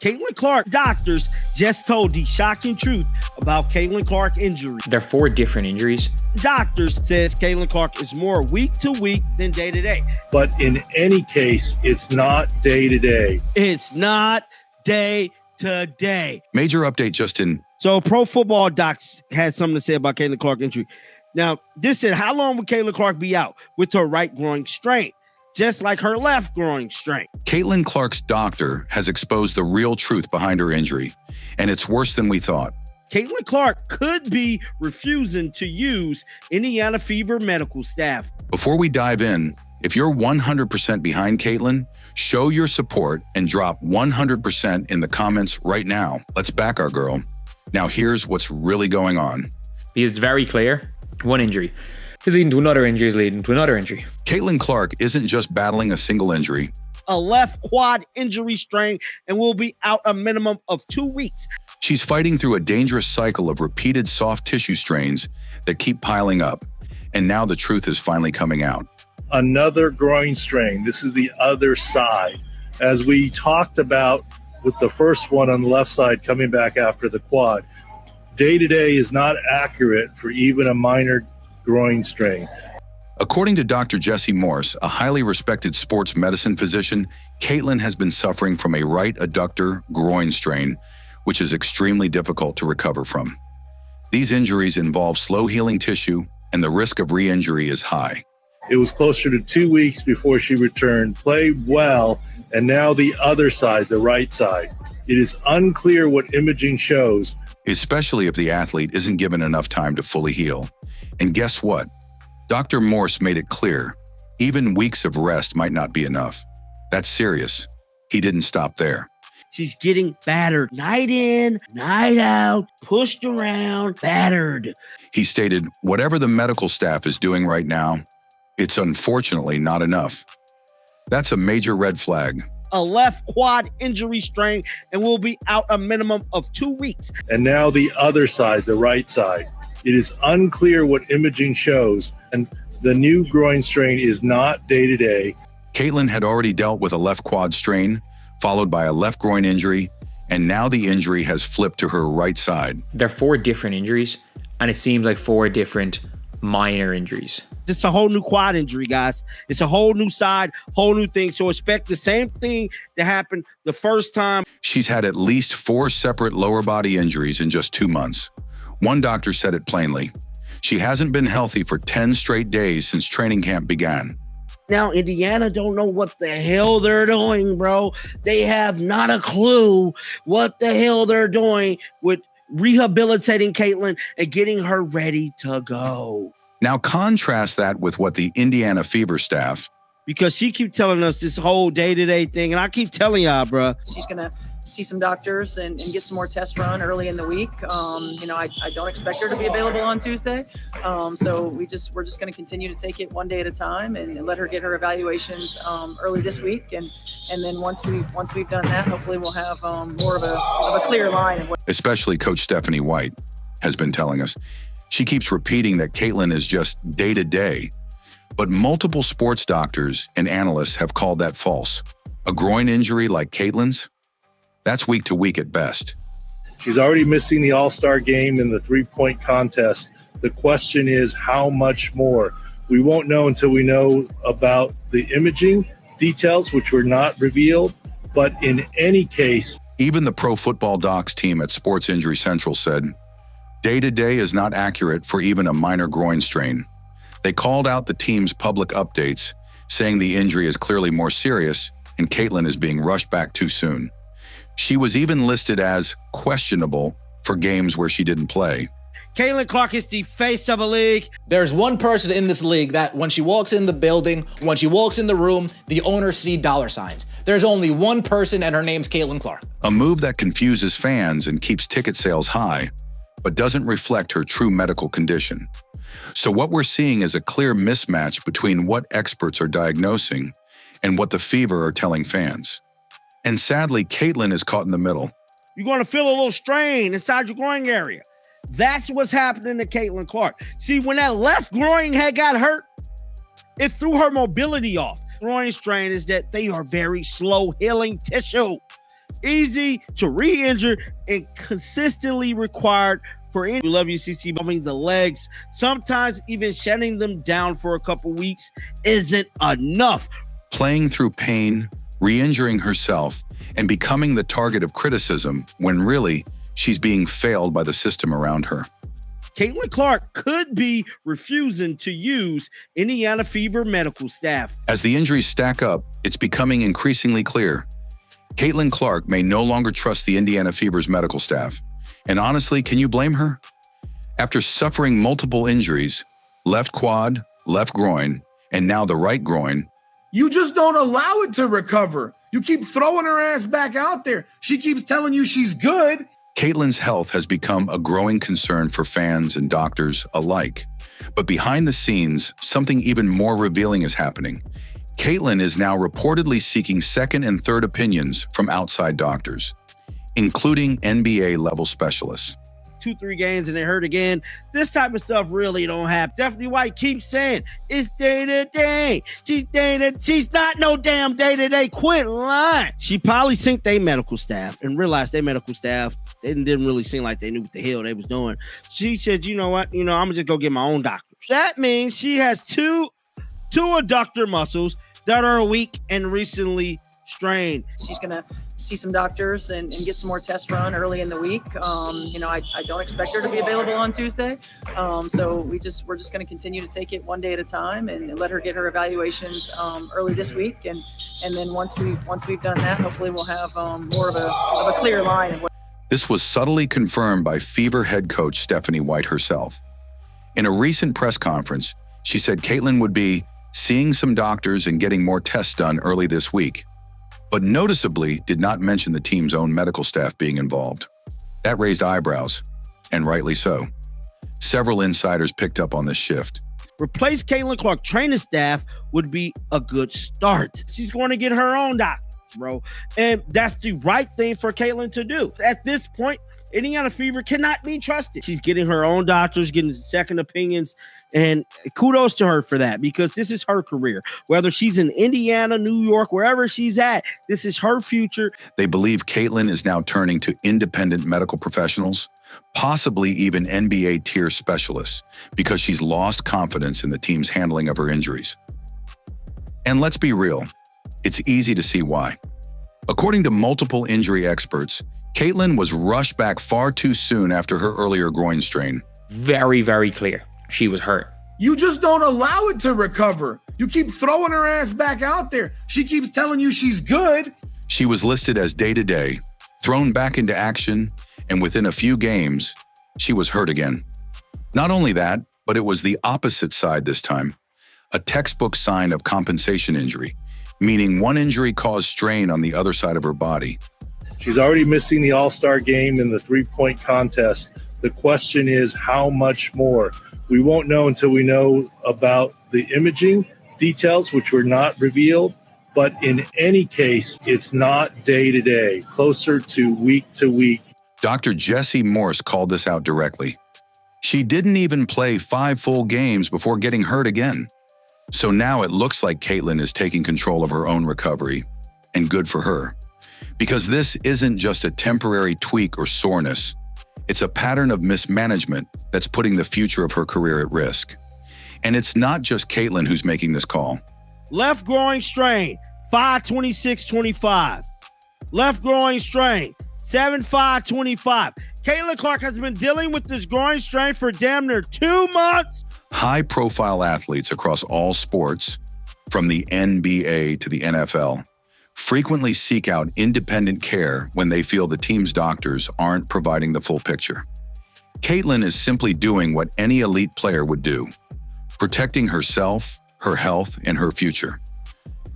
Caitlin Clark doctors just told the shocking truth about Caitlin Clark injury. They're 4 different injuries. Doctors says Caitlin Clark is more week to week than day to day. But in any case, it's not day to day. It's not day to day. Major update just in. So Pro Football Docs had something to say about Caitlin Clark injury. Now, this said, how long will Caitlin Clark be out with her right groin strain? Just like her left groin strain. Caitlin Clark's doctor has exposed the real truth behind her injury, and it's worse than we thought. Caitlin Clark could be refusing to use Indiana Fever medical staff. Before we dive in, if you're 100% behind Caitlin, show your support and drop 100% in the comments right now. Let's back our girl. Now here's what's really going on. It's very clear. One injury is leading to another injury, is leading to another injury. Caitlin Clark isn't just battling a single injury. A left quad injury strain and will be out a minimum of 2 weeks. She's fighting through a dangerous cycle of repeated soft tissue strains that keep piling up. And now the truth is finally coming out. Another groin strain. This is the other side. As we talked about with the first one on the left side coming back after the quad, day to day is not accurate for even a minor groin strain. According to Dr. Jesse Morse, a highly respected sports medicine physician, Caitlin has been suffering from a right adductor groin strain, which is extremely difficult to recover from. These injuries involve slow-healing tissue, and the risk of re-injury is high. It was closer to 2 weeks before she returned, played well, and now the other side, the right side. It is unclear what imaging shows, especially if the athlete isn't given enough time to fully heal. And guess what? Dr. Morse made it clear, even weeks of rest might not be enough. That's serious. He didn't stop there. She's getting battered night in, night out, pushed around, battered. He stated, whatever the medical staff is doing right now, it's unfortunately not enough. That's a major red flag. A left quad injury strain and will be out a minimum of 2 weeks. And now the other side, the right side. It is unclear what imaging shows, and the new groin strain is not day to day. Caitlin had already dealt with a left quad strain, followed by a left groin injury, and now the injury has flipped to her right side. They're 4 different injuries, and it seems like 4 different minor injuries. It's a whole new quad injury, guys. It's a whole new side, whole new thing. So expect the same thing to happen the first time. She's had at least 4 separate lower body injuries in just 2 months. One doctor said it plainly. She hasn't been healthy for 10 straight days since training camp began. Now, Indiana don't know what the hell they're doing, bro. They have not a clue what the hell they're doing with rehabilitating Caitlin and getting her ready to go. Now contrast that with what the Indiana Fever staff, because she keep telling us this whole day-to-day thing, and I keep telling y'all, bro. She's going to see some doctors and get some more tests run early in the week. I don't expect her to be available on Tuesday. So we're just going to continue to take it one day at a time and let her get her evaluations early this week. And then once we've done that, hopefully we'll have more of a clear line of what. Especially Coach Stephanie White has been telling us. She keeps repeating that Caitlin is just day to day, but multiple sports doctors and analysts have called that false. A groin injury like Caitlin's? That's week to week at best. She's already missing the All-Star game in the 3-point contest. The question is how much more? We won't know until we know about the imaging details, which were not revealed. But in any case, even the Pro Football Docs team at Sports Injury Central said, day-to-day is not accurate for even a minor groin strain. They called out the team's public updates, saying the injury is clearly more serious and Caitlin is being rushed back too soon. She was even listed as questionable for games where she didn't play. Caitlin Clark is the face of a league. There's one person in this league that when she walks in the building, when she walks in the room, the owners see dollar signs. There's only one person and her name's Caitlin Clark. A move that confuses fans and keeps ticket sales high, but doesn't reflect her true medical condition. So what we're seeing is a clear mismatch between what experts are diagnosing and what the Fever are telling fans. And sadly, Caitlin is caught in the middle. You're going to feel a little strain inside your groin area. That's what's happening to Caitlin Clark. See, when that left groin had got hurt, it threw her mobility off. Groin strain is that they are very slow healing tissue. easy to re-injure and consistently required for any WCC involving the legs. Sometimes even shutting them down for a couple weeks isn't enough. Playing through pain, re-injuring herself, and becoming the target of criticism when really she's being failed by the system around her. Caitlin Clark could be refusing to use Indiana Fever medical staff. As the injuries stack up, it's becoming increasingly clear. Caitlin Clark may no longer trust the Indiana Fever's medical staff. And honestly, can you blame her? After suffering multiple injuries, left quad, left groin, and now the right groin, you just don't allow it to recover. You keep throwing her ass back out there. She keeps telling you she's good. Caitlin's health has become a growing concern for fans and doctors alike. But behind the scenes, something even more revealing is happening. Caitlin is now reportedly seeking second and third opinions from outside doctors, including NBA-level specialists. 2-3 games and they hurt again. This type of stuff really don't happen. Stephanie White keeps saying it's day-to-day. She's not no damn day-to-day. Quit lying. She probably synced their medical staff and realized their medical staff, they didn't really seem like they knew what the hell they was doing. She said, you know what? I'm gonna just go get my own doctor. That means she has two adductor muscles that are weak and recently strained. She's going to see some doctors and get some more tests run early in the week. I don't expect her to be available on Tuesday. So we're just going to continue to take it one day at a time and let her get her evaluations early this week. And then once we've done that, hopefully we'll have more of a clear line of what. This was subtly confirmed by Fever head coach Stephanie White herself. In a recent press conference, she said Caitlin would be seeing some doctors and getting more tests done early this week, but noticeably did not mention the team's own medical staff being involved. That raised eyebrows, and rightly so. Several insiders picked up on this shift. Replace Caitlin Clark training staff would be a good start. She's going to get her own doctor, bro. And that's the right thing for Caitlin to do. At this point, Indiana Fever cannot be trusted. She's getting her own doctors, getting second opinions, and kudos to her for that because this is her career. Whether she's in Indiana, New York, wherever she's at, this is her future. They believe Caitlin is now turning to independent medical professionals, possibly even NBA tier specialists, because she's lost confidence in the team's handling of her injuries. And let's be real, it's easy to see why. According to multiple injury experts, Caitlin was rushed back far too soon after her earlier groin strain. Very, very clear. She was hurt. You just don't allow it to recover. You keep throwing her ass back out there. She keeps telling you she's good. She was listed as day-to-day, thrown back into action, and within a few games, she was hurt again. Not only that, but it was the opposite side this time. A textbook sign of compensation injury, meaning one injury caused strain on the other side of her body. She's already missing the All-Star game in the three-point contest. The question is how much more? We won't know until we know about the imaging details, which were not revealed. But in any case, it's not day-to-day, closer to week. Dr. Jessie Morse called this out directly. She didn't even play 5 full games before getting hurt again. So now it looks like Caitlin is taking control of her own recovery, and good for her. Because this isn't just a temporary tweak or soreness. It's a pattern of mismanagement that's putting the future of her career at risk. And it's not just Caitlin who's making this call. Left groin strain, 5/26/25. Left groin strain, 7/5/25. Caitlin Clark has been dealing with this groin strain for damn near 2 months. High-profile athletes across all sports, from the NBA to the NFL, frequently seek out independent care when they feel the team's doctors aren't providing the full picture. Caitlin is simply doing what any elite player would do, protecting herself, her health, and her future.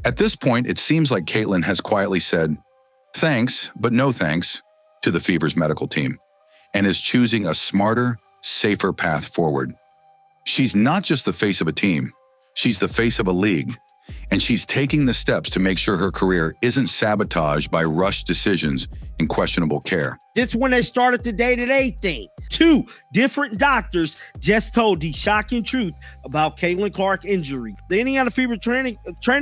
At this point, it seems like Caitlin has quietly said, thanks, but no thanks, to the Fever's medical team, and is choosing a smarter, safer path forward. She's not just the face of a team, she's the face of a league and she's taking the steps to make sure her career isn't sabotaged by rushed decisions and questionable care. This when they started the day-to-day thing. 2 different doctors just told the shocking truth about Caitlin Clark injury. The Indiana Fever training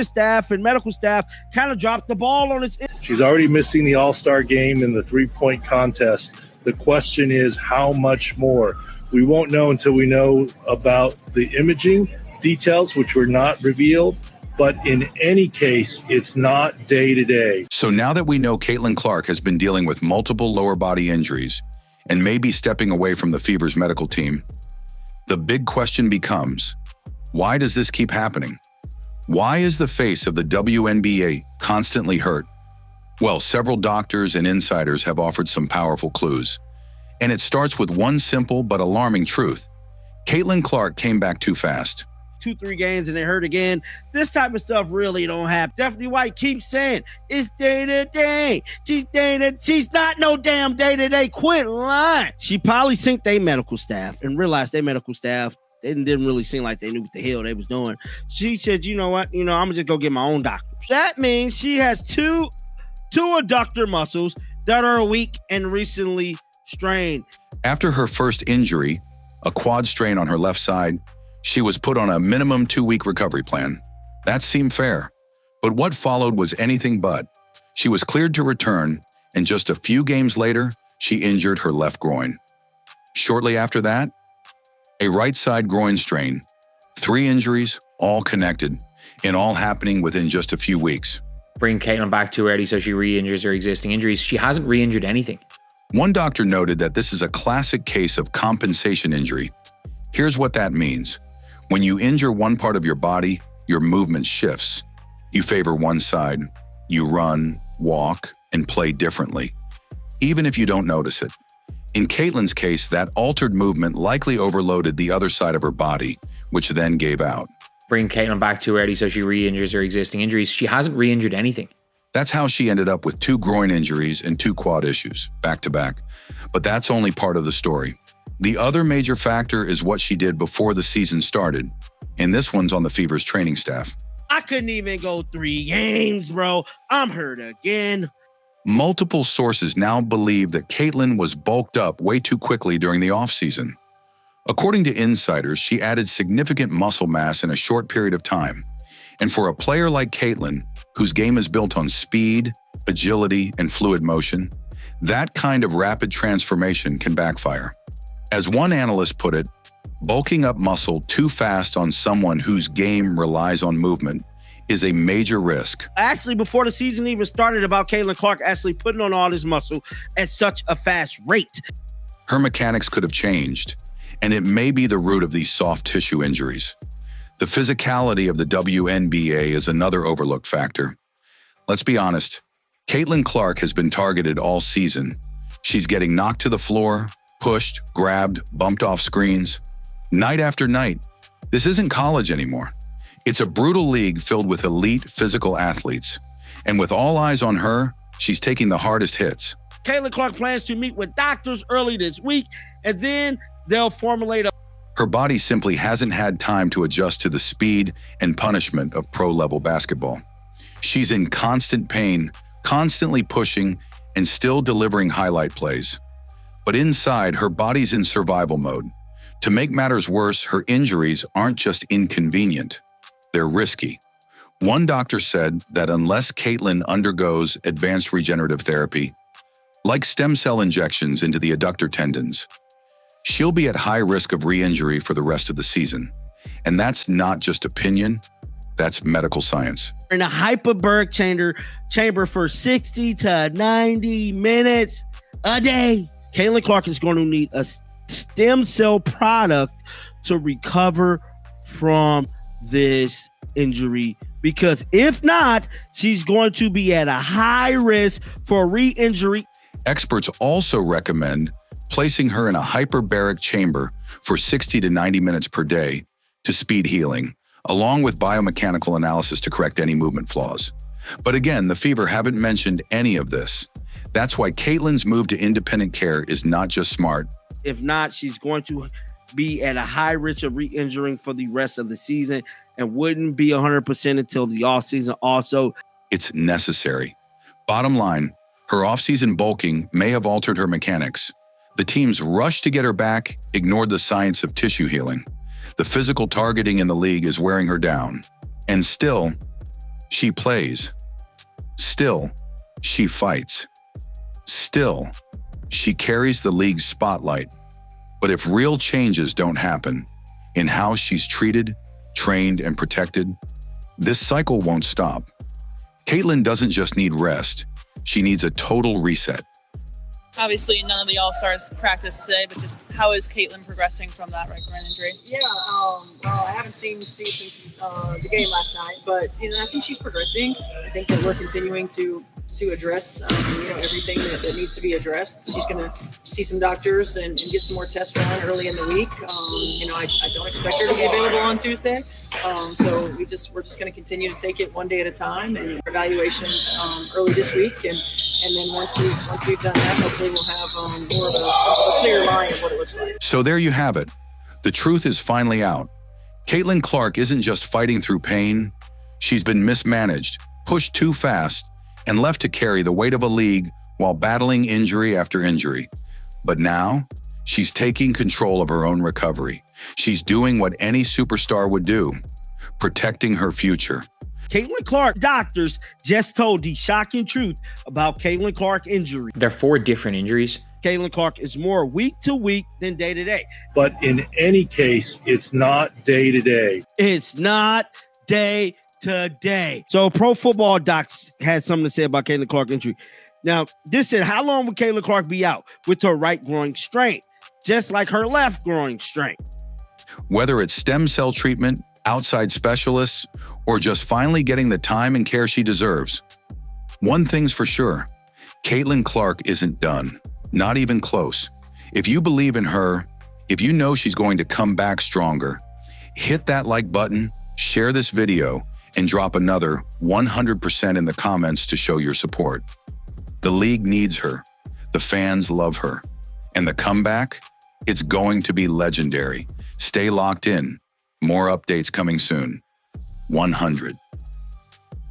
staff and medical staff kind of dropped the ball on its. She's already missing the All-Star game in the three-point contest. The question is how much more? We won't know until we know about the imaging details, which were not revealed. But in any case, it's not day-to-day. So now that we know Caitlin Clark has been dealing with multiple lower body injuries and may be stepping away from the Fever's medical team, the big question becomes, why does this keep happening? Why is the face of the WNBA constantly hurt? Well, several doctors and insiders have offered some powerful clues. And it starts with one simple but alarming truth. Caitlin Clark came back too fast. 2-3 games and they hurt again. This type of stuff really don't happen. Stephanie White keeps saying it's day-to-day. She's not no damn day-to-day. Quit lying. She probably synced their medical staff and realized their medical staff didn't really seem like they knew what the hell they was doing. She said, you know what? I'm gonna just go get my own doctor. That means she has two adductor muscles that are weak and recently strained. After her first injury, a quad strain on her left side, she was put on a minimum 2-week recovery plan. That seemed fair. But what followed was anything but. She was cleared to return, and just a few games later, she injured her left groin. Shortly after that, a right side groin strain. 3 injuries, all connected, and all happening within just a few weeks. Bring Caitlin back too early so she re-injures her existing injuries. She hasn't re-injured anything. One doctor noted that this is a classic case of compensation injury. Here's what that means. When you injure one part of your body, your movement shifts. You favor one side. You run, walk, and play differently, even if you don't notice it. In Caitlin's case, that altered movement likely overloaded the other side of her body, which then gave out. Bring Caitlin back too early so she re-injures her existing injuries. She hasn't re-injured anything. That's how she ended up with 2 groin injuries and 2 quad issues, back to back. But that's only part of the story. The other major factor is what she did before the season started, and this one's on the Fever's training staff. I couldn't even go 3 games, bro. I'm hurt again. Multiple sources now believe that Caitlin was bulked up way too quickly during the offseason. According to insiders, she added significant muscle mass in a short period of time. And for a player like Caitlin, whose game is built on speed, agility, and fluid motion, that kind of rapid transformation can backfire. As one analyst put it, bulking up muscle too fast on someone whose game relies on movement is a major risk. Actually, before the season even started, about Caitlin Clark actually putting on all this muscle at such a fast rate. Her mechanics could have changed, and it may be the root of these soft tissue injuries. The physicality of the WNBA is another overlooked factor. Let's be honest, Caitlin Clark has been targeted all season. She's getting knocked to the floor, pushed, grabbed, bumped off screens, night after night. This isn't college anymore. It's a brutal league filled with elite physical athletes. And with all eyes on her, she's taking the hardest hits. Caitlin Clark plans to meet with doctors early this week, and then they'll formulate a... Her body simply hasn't had time to adjust to the speed and punishment of pro-level basketball. She's in constant pain, constantly pushing, and still delivering highlight plays. But inside, her body's in survival mode. To make matters worse, her injuries aren't just inconvenient, they're risky. One doctor said that unless Caitlin undergoes advanced regenerative therapy, like stem cell injections into the adductor tendons, she'll be at high risk of re-injury for the rest of the season. And that's not just opinion, that's medical science. In a hyperbaric chamber for 60 to 90 minutes a day. Caitlin Clark is going to need a stem cell product to recover from this injury, because if not, she's going to be at a high risk for re-injury. Experts also recommend placing her in a hyperbaric chamber for 60 to 90 minutes per day to speed healing, along with biomechanical analysis to correct any movement flaws. But again, the Fever haven't mentioned any of this. That's why Caitlin's move to independent care is not just smart. If not, she's going to be at a high risk of re-injuring for the rest of the season. and wouldn't be 100% until the offseason. Also, It's necessary. Bottom line, her offseason bulking may have altered her mechanics. The team's rush to get her back ignored the science of tissue healing. The physical targeting in the league is wearing her down. And still, she plays. Still, she fights. Still, she carries the league's spotlight. But if real changes don't happen in how she's treated, trained, and protected, this cycle won't stop. Caitlin doesn't just need rest. She needs a total reset. Obviously, none of the All-Stars practiced today, but just how is Caitlin progressing from that right groin injury? Yeah, well, I haven't seen C since the game last night, but I think she's progressing. I think that we're continuing to address everything that needs to be addressed. She's going to see some doctors and get some more tests done early in the week. I don't expect her to be available on Tuesday, so we're just going to continue to take it one day at a time and evaluations early this week, and then once we've done that, hopefully we'll have more of a clear line of what it looks like. So there you have it. The truth is finally out. Caitlin Clark isn't just fighting through pain. She's been mismanaged, pushed too fast, and left to carry the weight of a league while battling injury after injury. But now, she's taking control of her own recovery. She's doing what any superstar would do, protecting her future. Caitlin Clark doctors just told the shocking truth about Caitlin Clark injury. They're 4 different injuries. Caitlin Clark is more week to week than day to day. But in any case, it's not day to day. It's not day to day. So Pro Football Docs had something to say about Caitlin Clark injury. Now, this said, how long will Caitlin Clark be out with her right groin strain? Just like her left groin strain. Whether it's stem cell treatment, outside specialists, or just finally getting the time and care she deserves. One thing's for sure, Caitlin Clark isn't done, not even close. If you believe in her, if you know she's going to come back stronger, hit that like button, share this video, and drop another 100% in the comments to show your support. The league needs her, the fans love her, and the comeback, it's going to be legendary. Stay locked in. More updates coming soon. 100.